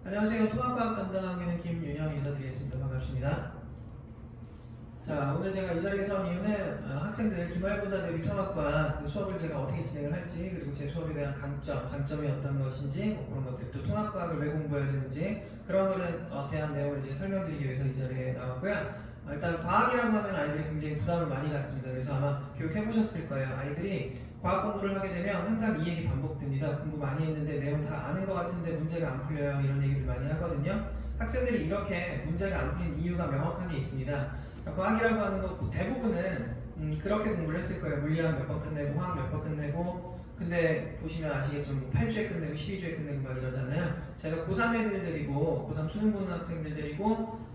안녕하세요. 통합과학 담당하고 있는 김윤영 인사드리겠습니다. 반갑습니다. 자, 오늘 제가 이 자리에 선 이유는 학생들, 기말고사 대비 통합과학 수업을 제가 어떻게 진행을 할지, 그리고 제 수업에 대한 강점, 장점이 어떤 것인지, 그런 것들, 또 통합과학을 왜 공부해야 되는지 그런 거는 대한 내용을 이제 설명드리기 위해서 이 자리에 나왔고요. 일단 과학이라고 하면 아이들이 굉장히 부담을 많이 갖습니다. 그래서 아마 교육해보셨을 거예요. 아이들이 과학 공부를 하게 되면 항상 이 얘기 반복됩니다. 공부 많이 했는데 내용 다 아는 것 같은데 문제가 안 풀려요. 이런 얘기를 많이 하거든요. 학생들이 이렇게 문제가 안 풀린 이유가 명확하게 있습니다. 과학이라고 하는 것 대부분은 그렇게 공부를 했을 거예요. 물리학 몇 번 끝내고 화학 몇 번 끝내고, 근데 보시면 아시겠지만 8주에 끝내고 12주에 끝내고 막 이러잖아요. 제가 고3 애들 데리고, 고3 수능 보는 학생들 데리고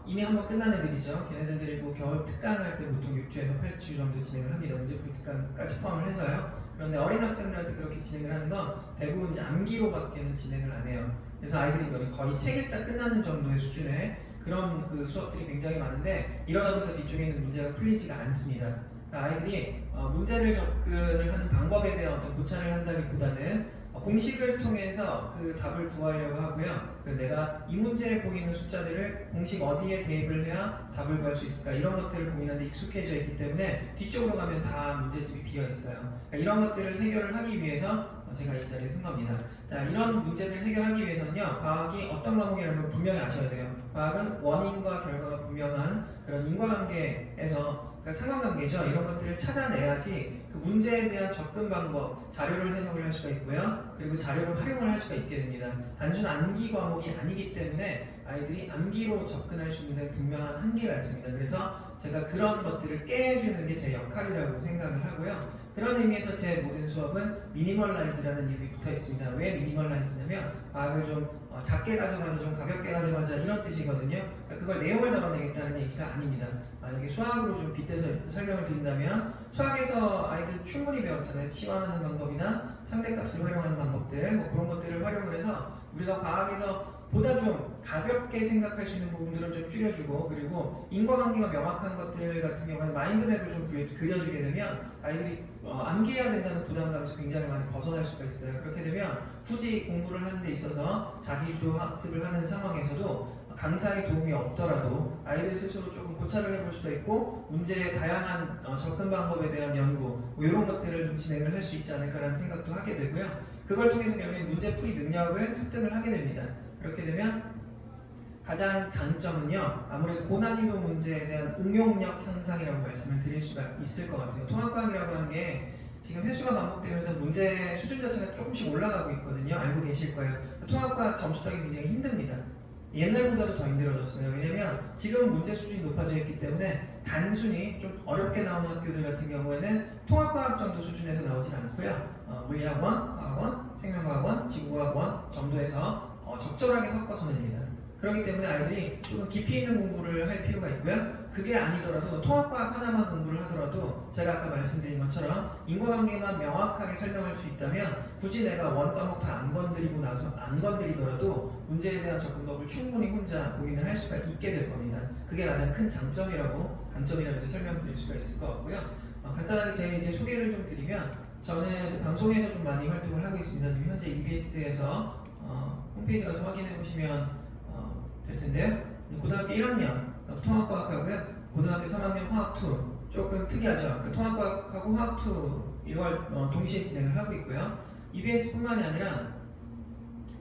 이미 한번 끝난 애들이죠. 걔네들 데리고 겨울 특강할 때 보통 6주에서 8주 정도 진행을 합니다. 문제풀이 특강까지 포함을 해서요. 그런데 어린 학생들한테 그렇게 진행을 하는 건 대부분 이제 암기로밖에는 진행을 안 해요. 그래서 아이들이 거의 책 읽다 끝나는 정도의 수준의 그런 그 수업들이 굉장히 많은데, 이러다 보니까 뒤쪽에 있는 문제가 풀리지가 않습니다. 그러니까 아이들이 문제를 접근을 하는 방법에 대한 어떤 고찰을 한다기보다는 공식을 통해서 그 답을 구하려고 하고요. 내가 이 문제에 보이는 숫자들을 공식 어디에 대입을 해야 답을 구할 수 있을까, 이런 것들을 고민하는데 익숙해져 있기 때문에 뒤쪽으로 가면 다 문제집이 비어 있어요. 그러니까 이런 것들을 해결을 하기 위해서 제가 이 자리에 선 겁니다. 자, 이런 문제를 해결하기 위해서는요, 과학이 어떤 과목이라는 걸 분명히 아셔야 돼요. 과학은 원인과 결과가 분명한 그런 인과관계에서, 그러니까 상관관계죠. 이런 것들을 찾아내야지 그 문제에 대한 접근 방법, 자료를 해석을 할 수가 있고요. 그리고 자료를 활용을 할 수가 있게 됩니다. 단순 암기 과목이 아니기 때문에 아이들이 암기로 접근할 수 있는 분명한 한계가 있습니다. 그래서 제가 그런 것들을 깨주는 게 제 역할이라고 생각을 하고요. 그런 의미에서 제 모든 수업은 미니멀라이즈라는 이름이 붙어 있습니다. 왜 미니멀라이즈냐면 과학을 좀 작게 가져가자, 좀 가볍게 가져가자, 이런 뜻이거든요. 그러니까 그걸 내용을 덜어내겠다는 얘기가 아닙니다. 만약에 수학으로 좀 빗대서 설명을 드린다면, 수학에서 아이들 충분히 배웠잖아요. 치환하는 방법이나 상대값을 활용하는 방법들, 그런 것들을 활용을 해서 우리가 과학에서 보다 좀 가볍게 생각할 수 있는 부분들은 좀 줄여주고, 그리고 인과관계가 명확한 것들 같은 경우는 마인드맵을 좀 그려주게 되면 아이들이 암기해야 된다는 부담감에서 굉장히 많이 벗어날 수가 있어요. 그렇게 되면 굳이 공부를 하는 데 있어서 자기주도 학습을 하는 상황에서도 강사의 도움이 없더라도 아이들 스스로 조금 고찰을 해볼 수가 있고, 문제의 다양한 접근 방법에 대한 연구, 이런 것들을 좀 진행을 할 수 있지 않을까라는 생각도 하게 되고요. 그걸 통해서 결국엔 문제풀이 능력을 습득을 하게 됩니다. 그렇게 되면 가장 장점은요, 아무래도 고난이도 문제에 대한 응용력 향상이라고 말씀을 드릴 수가 있을 것 같아요. 통합과학이라고 하는 게 지금 횟수가 반복되면서 문제 수준 자체가 조금씩 올라가고 있거든요. 알고 계실 거예요. 통합과학 점수 따기 굉장히 힘듭니다. 옛날보다도 더 힘들어졌어요. 왜냐면 지금 문제 수준이 높아져 있기 때문에 단순히 좀 어렵게 나오는 학교들 같은 경우에는 통합과학 정도 수준에서 나오진 않고요. 물리학원, 화학원, 생명과학원, 지구과학원 정도에서 적절하게 섞어서 냅니다. 그렇기 때문에 아이들이 조금 깊이 있는 공부를 할 필요가 있고요. 그게 아니더라도 통합과학 하나만 공부를 하더라도 제가 아까 말씀드린 것처럼 인과관계만 명확하게 설명할 수 있다면 굳이 내가 원 과목 다 안 건드리고 나서 안 건드리더라도 문제에 대한 접근법을 충분히 혼자 고민을 할 수가 있게 될 겁니다. 그게 가장 큰 장점이라고, 단점이라고 설명드릴 수가 있을 것 같고요. 간단하게 제 이제 소개를 좀 드리면, 저는 이제 방송에서 좀 많이 활동을 하고 있습니다. 지금 현재 EBS에서 홈페이지 가서 확인해 보시면 될 텐데요. 고등학교 1학년 통합과학하고요. 고등학교 3학년 화학2, 조금 특이하죠. 그 통합과학하고 화학2 이걸 동시에 진행을 하고 있고요. EBS뿐만이 아니라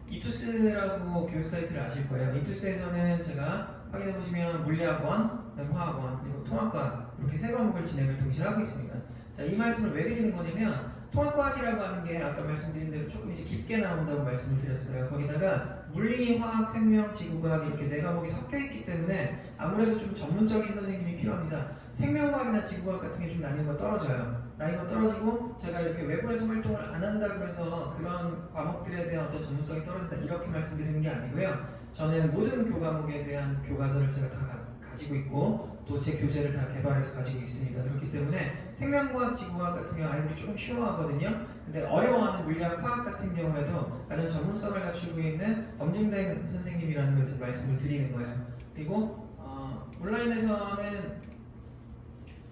이투스라고 교육 사이트를 아실 거예요. 이투스에서는 제가 확인해 보시면 물리학원, 화학원, 그리고 통합과학, 이렇게 세 과목을 진행을 동시에 하고 있습니다. 자, 이 말씀을 왜 드리는 거냐면, 통합과학이라고 하는 게 아까 말씀드린 대로 조금 이제 깊게 나온다고 말씀을 드렸어요. 거기다가 물리, 화학, 생명, 지구과학 이렇게 네 과목이 섞여 있기 때문에 아무래도 좀 전문적인 선생님이 필요합니다. 생명과학이나 지구과학 같은 게 좀 난이도가 떨어져요. 난이도가 떨어지고, 제가 이렇게 외부에서 활동을 안 한다고 해서 그런 과목들에 대한 어떤 전문성이 떨어진다, 이렇게 말씀드리는 게 아니고요. 저는 모든 교과목에 대한 교과서를 제가 다 가지고 있고, 또 제 교재를 다 개발해서 가지고 있습니다. 그렇기 때문에 생명과학, 지구과학 같은 경우 아이들이 조금 쉬워하거든요. 근데 어려워하는 물리학, 화학 같은 경우에도 가장 전문성을 갖추고 있는 검증된 선생님이라는 것을 말씀을 드리는 거예요. 그리고 온라인에서는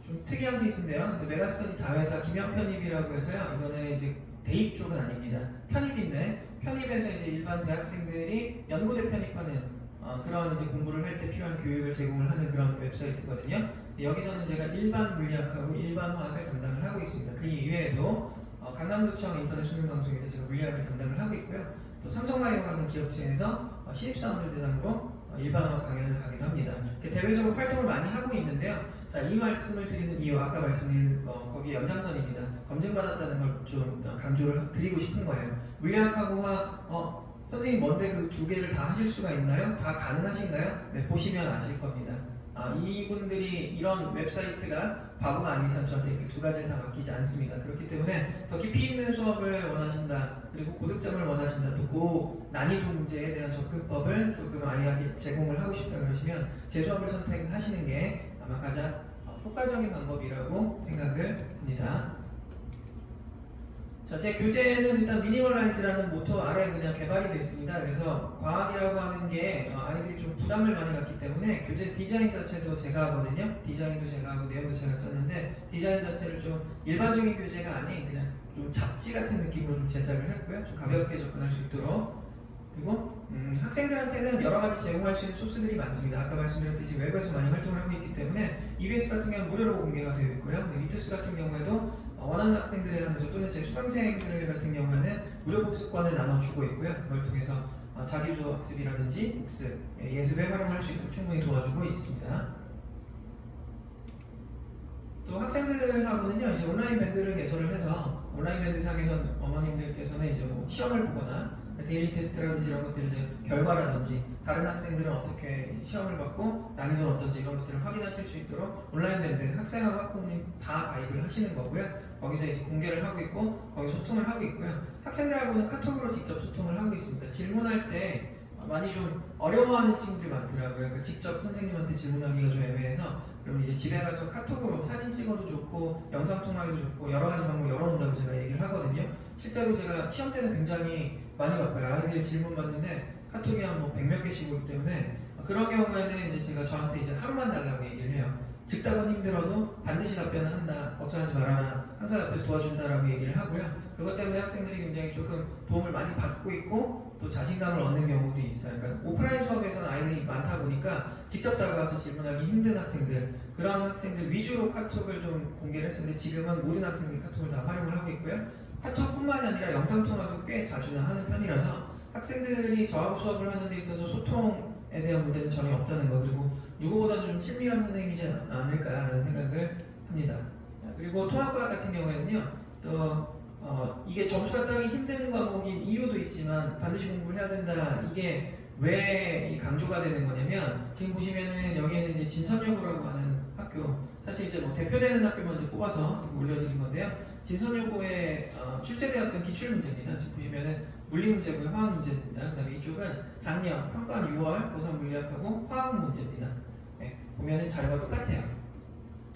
좀 특이한 케이스인데요. 메가스터디 자회사 김영 편입이라고 해서요. 이거는 이제 대입 쪽은 아닙니다. 편입인데 편입해서 이제 일반 대학생들이 연고대 편입하는 그런 이제 공부를 할 때 필요한 교육을 제공을 하는 그런 웹사이트거든요. 여기서는 제가 일반 물리학하고 일반 화학을 담당을 하고 있습니다. 그 이외에도 강남도청 인터넷 수능방송에서 제가 물리학을 담당을 하고 있고요. 또 삼성바이오라는 기업체에서 신입사원들 대상으로 일반화 강연을 가기도 합니다. 대외적으로 활동을 많이 하고 있는데요. 자, 이 말씀을 드리는 이유, 아까 말씀드린 거기에 연장선입니다. 검증받았다는 걸 좀 강조를 드리고 싶은 거예요. 물리학하고 화학, 선생님 뭔데 그 두 개를 다 하실 수가 있나요? 다 가능하신가요? 네, 보시면 아실 겁니다. 이분들이 이런 웹사이트가 바보가 아닌 이상 저한테 이렇게 두 가지를 다 맡기지 않습니다. 그렇기 때문에 더 깊이 있는 수업을 원하신다, 그리고 고득점을 원하신다, 또 그 난이도 문제에 대한 접근법을 조금 아이에게 제공을 하고 싶다 그러시면 제 수업을 선택하시는 게 아마 가장 효과적인 방법이라고 생각을 합니다. 자, 제 교재는 일단 미니멀라이즈라는 모토 아래 그냥 개발이 되어 있습니다. 그래서 과학이라고 하는 게 아이들이 좀 부담을 많이 갖기 때문에 교재 디자인 자체도 제가 하거든요. 디자인도 제가 하고 내용도 제가 썼는데 디자인 자체를 좀 일반적인 교재가 아닌 그냥 좀 잡지 같은 느낌으로 좀 제작을 했고요. 좀 가볍게 접근할 수 있도록. 그리고 학생들한테는 여러 가지 제공할 수 있는 소스들이 많습니다. 아까 말씀드렸듯이 웹에서 많이 활동을 하고 있기 때문에 EBS 같은 경우는 무료로 공개가 되어 있고요. 위투스 같은 경우에도 원하는 학생들에 한해서 또는 제 수강생들 같은 경우에는 무료 복습권을 나눠주고 있고요. 그걸 통해서 자기주도 학습이라든지 복습, 예습에 활용할 수 있도록 충분히 도와주고 있습니다. 또 학생들하고는요, 이제 온라인 밴드를 개설을 해서 온라인 밴드상에서 어머님들께서는 이제 뭐 시험을 보거나 데일리 테스트라든지 이런 것들 이제 결과라든지 다른 학생들은 어떻게 시험을 받고 난이도는 어떤지 이런 것들을 확인하실 수 있도록 온라인 밴드 학생하고 학부모님 다 가입을 하시는 거고요. 거기서 이제 공개를 하고 있고 거기서 소통을 하고 있고요. 학생들하고는 카톡으로 직접 소통을 하고 있습니다. 질문할 때 많이 좀 어려워하는 친구들이 많더라고요. 그러니까 직접 선생님한테 질문하기가 좀 애매해서 그럼 이제 집에 가서 카톡으로 사진 찍어도 좋고 영상 통화해도 좋고 여러 가지 방법 열어놓는다고 제가 얘기를 하거든요. 실제로 제가 시험 때는 굉장히 많이 바빠요. 아이들이 질문 받는데 카톡이 한 뭐 100몇 개씩 오기 때문에 그런 경우에는 이제 제가 저한테 이제 하루만 달라고 얘기를 해요. 즉답은 힘들어도 반드시 답변을 한다. 걱정하지 말아라. 항상 옆에서 도와준다라고 얘기를 하고요. 그것 때문에 학생들이 굉장히 조금 도움을 많이 받고 있고 또 자신감을 얻는 경우도 있어요. 그러니까 오프라인 수업에서는 아이들이 많다 보니까 직접 다가가서 질문하기 힘든 학생들, 그런 학생들 위주로 카톡을 좀 공개를 했었는데 지금은 모든 학생들이 카톡을 다 활용을 하고 있고요. 카톡뿐만이 아니라 영상통화도 꽤 자주나 하는 편이라서 학생들이 저하고 수업을 하는 데 있어서 소통에 대한 문제는 전혀 없다는 거, 그리고 누구보다도 좀 친밀한 선생님이지 않을까라는 생각을 합니다. 그리고 통합과학 같은 경우에는요, 또 이게 점수가 따기 힘든 과목인 이유도 있지만 반드시 공부를 해야 된다. 이게 왜 강조가 되는 거냐면 지금 보시면은 여기에는 이제 진선여고라고 하는 학교, 사실 이제 뭐 대표되는 학교만 이제 뽑아서 올려드린 건데요. 진선여고에 출제되었던 기출 문제입니다. 지금 보시면은 물리 문제고요, 화학 문제입니다. 그다음에 이쪽은 작년 평가한 6월 고3 물리학하고 화학 문제입니다. 네, 보면은 자료가 똑같아요.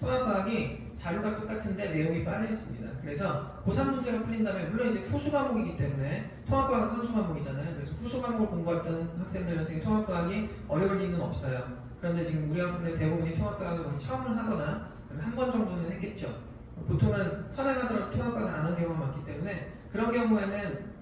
통합과학이 자료가 똑같은데 내용이 빠져 있습니다. 그래서 고3 문제가 풀린 다음에 물론 이제 후수 과목이기 때문에 통합과학은 선수 과목이잖아요. 그래서 후수 과목을 공부했던 학생들 같은 경우 통합과학이 어려울 리는 없어요. 그런데 지금 우리 학생들 대부분이 통합과학을 거의 처음을 하거나 한 번 정도는 했겠죠. 보통은 선행하더라도 통합과학을 안 한 경우가 많기 때문에 그런 경우에는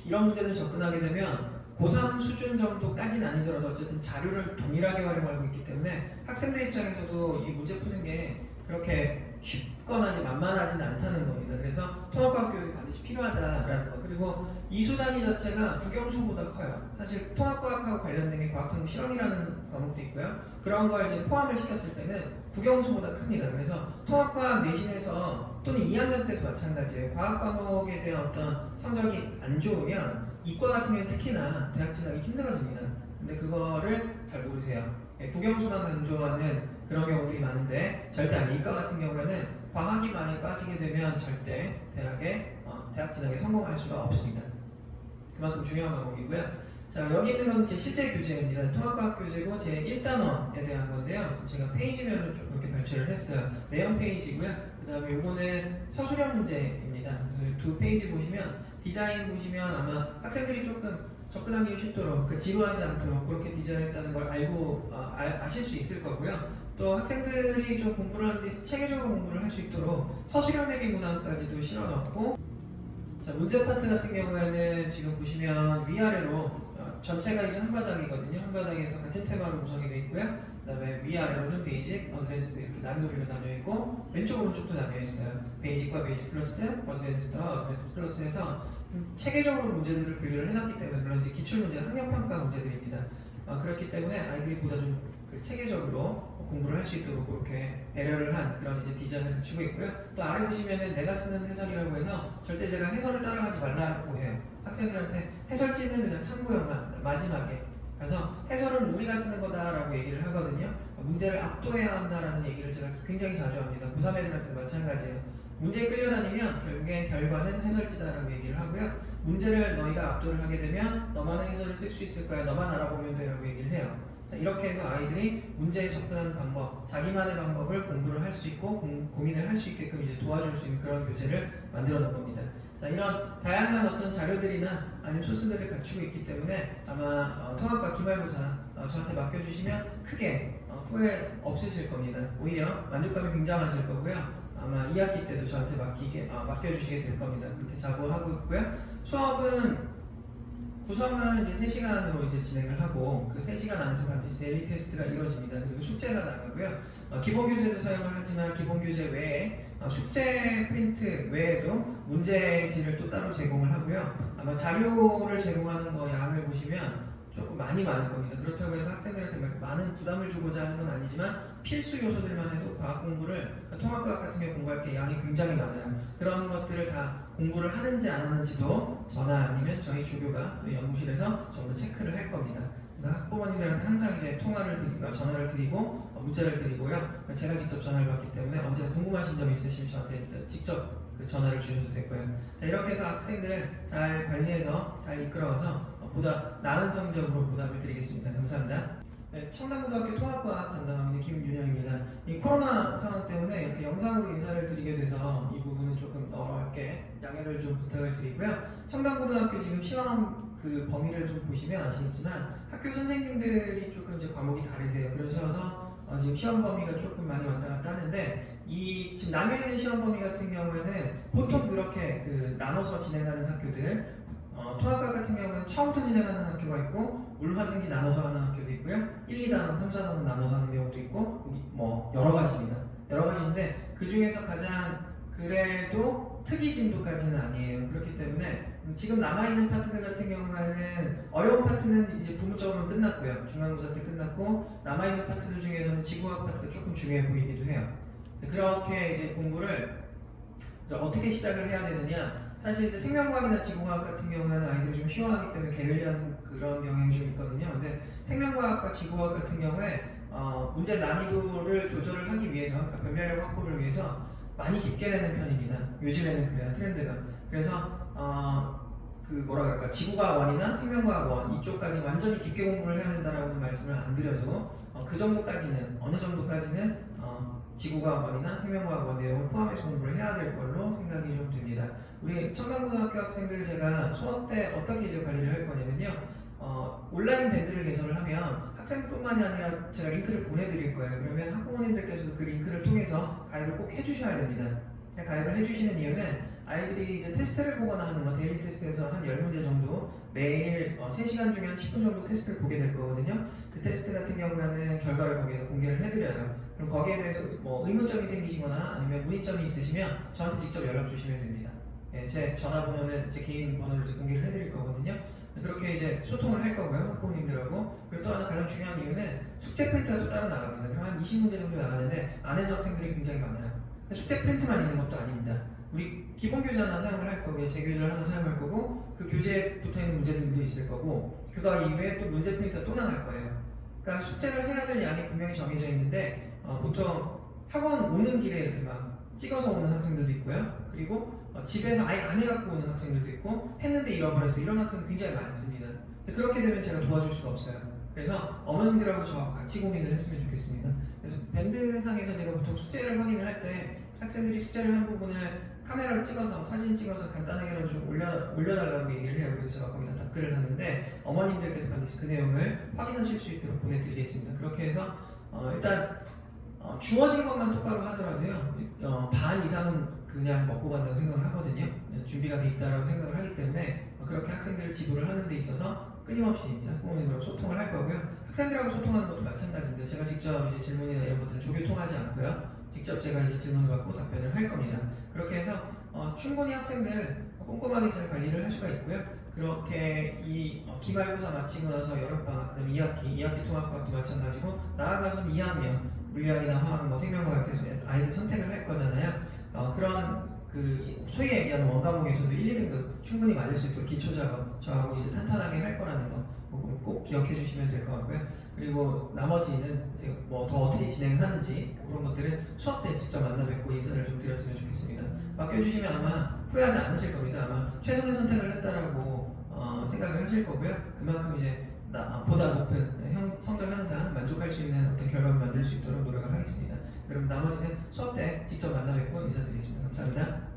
이런 문제를 접근하게 되면 고3 수준 정도까지는 아니더라도 어쨌든 자료를 동일하게 활용하고 있기 때문에 학생들 입장에서도 이 문제 푸는 게 그렇게 쉽거나 만만하지는 않다는 겁니다. 그래서 통합과학 교육이 반드시 필요하다라는 거. 그리고 이수 단위 자체가 국영수보다 커요. 사실 통합과학하고 관련된 게 과학한국 실험이라는 과목도 있고요. 그런 걸 이제 포함을 시켰을 때는 국영수보다 큽니다. 그래서 통합과학 내신에서 또는 2학년 때도 마찬가지예요. 과학 과목에 대한 어떤 성적이 안 좋으면 이과 같은 경우는 특히나 대학 진학이 힘들어집니다. 근데 그거를 잘 모르세요. 국영수만 강조하는 그런 경우들이 많은데 절대 아니. 이과 같은 경우에는 과학이 많이 빠지게 되면 절대 대학 진학에 성공할 수가 없습니다. 그만큼 중요한 과목이고요. 자, 여기 있는 건 제 실제 교재입니다. 통합과학 교재고 제 1단원에 대한 건데요. 제가 페이지별로 좀 그렇게 발췌를 했어요. 내용 페이지고요. 그 다음에 요거는 서술형 문제입니다. 그래서 두 페이지 보시면 디자인 보시면 아마 학생들이 조금 접근하기 쉽도록 지루하지 않도록 그렇게 디자인했다는 걸 알고 아실 수 있을 거고요. 또 학생들이 좀 공부를 하는데 체계적으로 공부를 할 수 있도록 서술형 내비 문항까지도 실어놨고 자, 문제 파트 같은 경우에는 지금 보시면 위아래로 전체가 이제 한 바닥이거든요. 한 바닥에서 같은 테마로 구성이 되어 있고요. 그다음에 위아래로는 베이직, 어드밴스드 이렇게 난이도별로 나뉘어 있고 왼쪽 오른쪽도 나뉘어 있어요. 베이직과 베이직 플러스, 어드밴스드와 어드밴스드 플러스해서 체계적으로 문제들을 분류를 해놨기 때문에 물론 이제 기출 문제, 학력 평가 문제들입니다. 그렇기 때문에 아이들이 보다 좀 그 체계적으로 공부를 할 수 있도록 그렇게 배려를 한 그런 이제 디자인을 갖추고 있고요. 또 아래 보시면은 내가 쓰는 해설이라고 해서 절대 제가 해설을 따라가지 말라고 해요. 학생들한테 해설지는 그냥 참고용만 마지막에. 그래서 해설은 우리가 쓰는 거다라고 얘기를 하거든요. 문제를 압도해야 한다라는 얘기를 제가 굉장히 자주 합니다. 고3 애들한테도 마찬가지예요. 문제에 끌려다니면 결국엔 결과는 해설지다라고 얘기를 하고요. 문제를 너희가 압도를 하게 되면 너만의 해설을 쓸 수 있을 거야. 너만 알아보면 돼라고 얘기를 해요. 자, 이렇게 해서 아이들이 문제에 접근하는 방법, 자기만의 방법을 공부를 할 수 있고 고민을 할 수 있게끔 이제 도와줄 수 있는 그런 교재를 만들어 놓은 겁니다. 자, 이런 다양한 어떤 자료들이나 아니면 소스들을 갖추고 있기 때문에 아마 통합과 기말고사 저한테 맡겨주시면 크게 후회 없으실 겁니다. 오히려 만족감이 굉장하실 거고요. 아마 2학기 때도 저한테 맡겨주시게 될 겁니다. 그렇게 자부하고 있고요. 수업은 구성은 이제 3시간으로 이제 진행을 하고 그 3시간 안에서 반드시 데일리 테스트가 이루어집니다. 그리고 숙제가 나가고요. 기본 교재도 사용을 하지만 기본 교재 외에 숙제 프린트 외에도 문제지를 또 따로 제공을 하고요. 아마 자료를 제공하는 거 양을 보시면 조금 많을 겁니다. 그렇다고 해서 학생들한테 많은 부담을 주고자 하는 건 아니지만 필수 요소들만 해도 과학 공부를 통합과학 같은 경우 공부할 게 양이 굉장히 많아요. 그런 것들을 다 공부를 하는지 안 하는지도 저나 아니면 저희 조교가 연구실에서 전부 체크를 할 겁니다. 그래서 학부모님들한테 항상 이제 전화를 드리고 문자를 드리고요. 제가 직접 전화를 받기 때문에 언제나 궁금하신 점이 있으시면 저한테 직접 전화를 주셔도 되고요. 자, 이렇게 해서 학생들을 잘 관리해서 잘 이끌어서 보다 나은 성적으로 보답을 드리겠습니다. 감사합니다. 네, 청담고등학교 통합과학 담당하는 김윤영입니다. 이 코로나 상황 때문에 이렇게 영상으로 인사를 드리게 돼서 이 부분은 조금 어렵게 양해를 좀 부탁을 드리고요. 청담고등학교 지금 시험 그 범위를 좀 보시면 아시겠지만 학교 선생님들이 조금 이제 과목이 다르세요. 그러셔서 지금 시험 범위가 조금 많이 왔다 갔다 하는데 이 지금 나뉘어 있는 시험 범위 같은 경우에는 보통 그렇게 그 나눠서 진행하는 학교들 통합과학 같은 경우는 처음부터 진행하는 학교가 있고 물화생지 나눠서 하는 학교도 있고요. 1, 2단원, 3, 4단원 나눠서 하는 경우도 있고 뭐 여러 가지입니다. 여러 가지인데 그 중에서 가장 그래도 특이 진도까지는 아니에요. 그렇기 때문에 지금 남아있는 파트들 같은 경우에는 어려운 파트는 이제 부분적으로는 끝났고요. 중간고사 때 끝났고 남아있는 파트들 중에서는 지구학 파트가 조금 중요해 보이기도 해요. 그렇게 이제 공부를 이제 어떻게 시작을 해야 되느냐. 사실 이제 생명과학이나 지구과학 같은 경우에는 아이들이 좀 쉬워하기 때문에 게을리한 그런 경향이 좀 있거든요. 근데 생명과학과 지구과학 같은 경우에 문제 난이도를 조절을 하기 위해서, 그러니까 변별력 확보를 위해서 많이 깊게 내는 편입니다. 요즘에는 그래요, 트렌드가. 그래서 그 뭐라 그럴까, 지구과학 1이나 생명과학 1 이쪽까지 완전히 깊게 공부를 해야 된다라고는 말씀을 안 드려도 그 정도까지는 어느 정도까지는 지구과학 1이나 생명과학 1 내용을 포함해서 공부를 해야 될 걸로 생각이 좀 됩니다. 우리 청담고등학교 학생들 제가 수업 때 어떻게 이제 관리를 할 거냐면요. 온라인 밴드를 개설을 하면 학생뿐만이 아니라 제가 링크를 보내드릴 거예요. 그러면 학부모님들께서도 그 링크를 통해서 가입을 꼭 해주셔야 됩니다. 가입을 해주시는 이유는 아이들이 이제 테스트를 보거나 하는 거, 데일리 테스트에서 한 10문제 정도 매일 3시간 중에 한 10분 정도 테스트를 보게 될 거거든요. 그 테스트 같은 경우에는 결과를 거기에서 공개를 해드려요. 그럼 거기에 대해서 뭐 의문점이 생기시거나 아니면 문의점이 있으시면 저한테 직접 연락 주시면 됩니다. 예, 제 전화번호는 제 개인 번호를 이제 공개를 해드릴 거거든요. 그렇게 이제 소통을 할 거고요, 학부모님들하고. 그리고 또 하나 가장 중요한 이유는 숙제 프린트가 또 따로 나갑니다. 그럼 한 20문제 정도 나가는데 안 하는 학생들이 굉장히 많아요. 숙제 프린트만 있는 것도 아닙니다. 우리 기본 교재 하나 사용을 할 거고요, 제 교재를 하나 사용할 거고, 그 교재에 붙어 있는 문제들도 있을 거고, 그거 이외에 또 문제 프린트가 또 나갈 거예요. 그러니까 숙제를 해야 될 양이 분명히 정해져 있는데 보통 학원 오는 길에 이렇게 막 찍어서 오는 학생들도 있고요. 그리고 집에서 아예 안 해갖고 오는 학생들도 있고 했는데 잃어버려서 이런 학생들 굉장히 많습니다. 그렇게 되면 제가 도와줄 수가 없어요. 그래서 어머님들하고 저하고 같이 고민을 했으면 좋겠습니다. 그래서 밴드상에서 제가 보통 숙제를 확인을 할 때 학생들이 숙제를 한 부분을 카메라를 찍어서 사진 찍어서 간단하게라도 좀 올려달라고 얘기를 해요. 그래서 제가 거기다 답글을 하는데 어머님들께서 반드시 그 내용을 확인하실 수 있도록 보내드리겠습니다. 그렇게 해서 일단 주어진 것만 똑바로 하더라도요 반 이상은 그냥 먹고 간다고 생각을 하거든요. 준비가 돼 있다라고 생각을 하기 때문에 그렇게 학생들을 지도를 하는 데 있어서 끊임없이 이제 학부모님으로 소통을 할 거고요. 학생들하고 소통하는 것도 마찬가지인데 제가 직접 이제 질문이나 이런 것들을 조교통하지 않고요. 직접 제가 이제 질문을 받고 답변을 할 겁니다. 그렇게 해서 충분히 학생들 꼼꼼하게 잘 관리를 할 수가 있고요. 그렇게 이 기말고사 마치고 나서 여름방학, 그다음에 2학기 통합과학도 마찬가지고 나아가서 2학년 물리학이나 화학, 뭐 생명과학 이렇게 아이들 선택을 할 거잖아요. 그런 그 소위 얘기하는 원과목에서도 1, 2등급 충분히 맞을 수 있도록 기초 작업 저하고 이제 탄탄하게 할 거라는 거 꼭 기억해 주시면 될 것 같고요. 그리고 나머지는 이제 뭐 더 어떻게 진행하는지 그런 것들은 수업 때 직접 만나 뵙고 인사를 좀 드렸으면 좋겠습니다. 맡겨주시면 아마 후회하지 않으실 겁니다. 아마 최선의 선택을 했다라고 생각을 하실 거고요. 그만큼 이제 보다 높은 성적 향상 만족할 수 있는 어떤 결과를 만들 수 있도록 노력을 하겠습니다. 그럼 나머지는 수업 때 직접 만나 뵙고 인사드리겠습니다. 감사합니다.